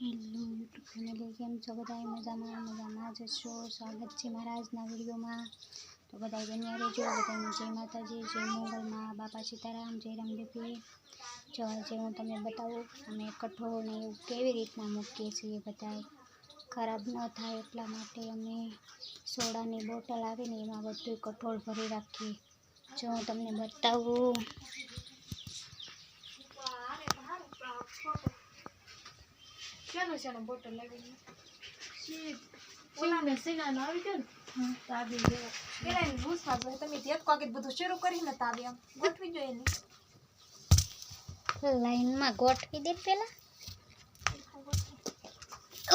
Hello YouTube family, કેમ છો બધા? મજામાં જશો. સ્વાગત છે મારા આજના વિડીયોમાં. તો બધા બન્યા રહેજો. બધાને જય માતાજી, જય મંગલમાં, બાપા સીતારામ, જય રામદેવી. જો આજે હું તમને બતાવું અમે કઠોળને એવું કેવી રીતના મૂકીએ છીએ. બધા ખરાબ ન થાય એટલા માટે અમે સોડાની બોટલ આવીને એમાં બધું કઠોળ ભરી રાખીએ. જો હું તમને બતાવું. બોટલ લાવી ઓલાને સિનાનો આવી ગયો ને તાબી ગયો પેલા ની ભૂસમાં જોઈએ તમે એક કાગળ બધું શરૂ કરીને તાબી આમ ગોઠવી જોઈએ ને લાઈનમાં ગોઠવી દે. પેલા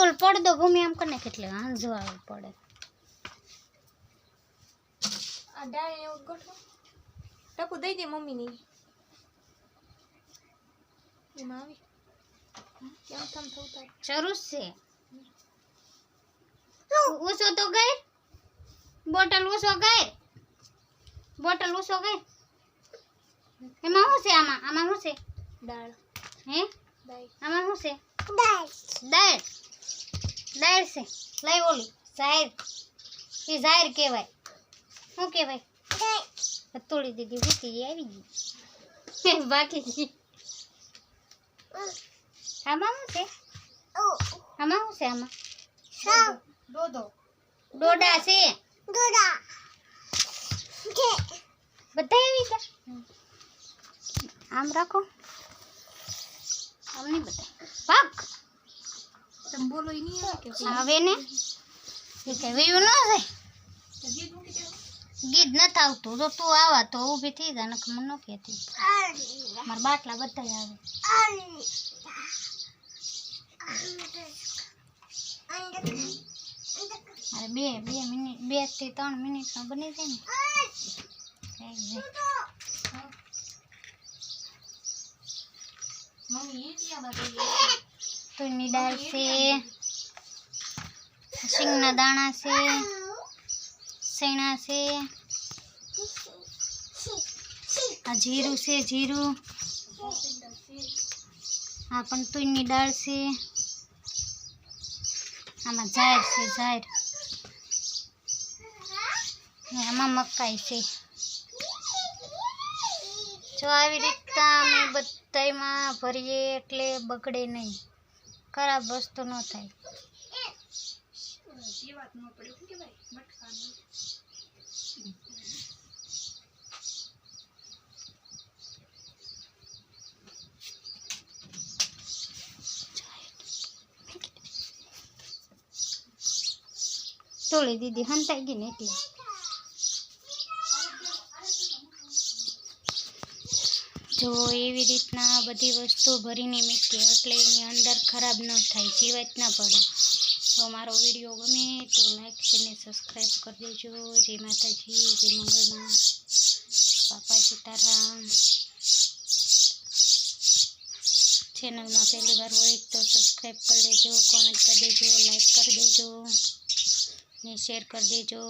ઓલ પડદો ભૂમિ આમ કરીને કેટલે હાંજો આવે પડે. આ ડાય એવું ગોઠવો ટપુ દઈ દે મમ્મીની એમાં આવી કેમ થમ થતા જરૂર છે. ઓછો તો ગઈ બોટલ, ઓછો ગઈ બોટલ, ઓછો ગઈ. એમાં શું છે? આમાં શું છે? દાળ હે દાળ આમાં શું છે? દાળ દાળ છે. લઈ ઓલી જાહેર, એ જાહેર કહેવાય. શું કહેવાય? તોડી દીધી ઉતી આવી ગઈ બાકી ગઈ. આમાં શું છે? આમાં શું છે? આમાં દોડો ડોડા છે. બધા આવી ગયા. આમ રાખો, આમ નહીં બધા ભાગ. તમે બોલો ઈ નહીં આવે કે હવે ને એ કઈ વયું ન થાય. ગીત મૂકી દે ગીત નથી આવતું. તો તું આવા તો ઊભી થઈ જાય. નકર મને ન કહેતી. મારા બાટલા બધા આવે. અરે 2 મિનિટ 2 થી 3 મિનિટમાં બની જાય ને. મમ્મી ઈ દિયામાં દઈ તુરની દાળ છે, સિંગના દાણા છે, સૈણા છે, આ જીરું છે, જીરું. આ પણ તુરની દાળ છે. આમાં જાર છે, જાર. આમાં મકાઈ છે. જો આવી રીતના અમે બધામાં ભરીએ એટલે બગડે નહીં, ખરાબ વસ્તુ ન થાય. જીવાત ન પડે શું કે ભાઈ મટકાનું તોડી દીધી, હંતાઈ ગઈ ને એટલે. જો એવી રીતના બધી વસ્તુ ભરીને મૂકીએ એટલે એની અંદર ખરાબ ન થાય, જીવાત ના પડે. તો મારો વિડીયો ગમે તો લાઈક અને સબસ્ક્રાઈબ કરી દેજો. જય માતાજી, જય મંગલમાં, બાપા સીતારામ. ચેનલમાં પહેલી વાર હોય તો સબસ્ક્રાઈબ કરી દેજો, કોમેન્ટ કરી દેજો, લાઈક કરી દેજો ને શેર કરી દેજો.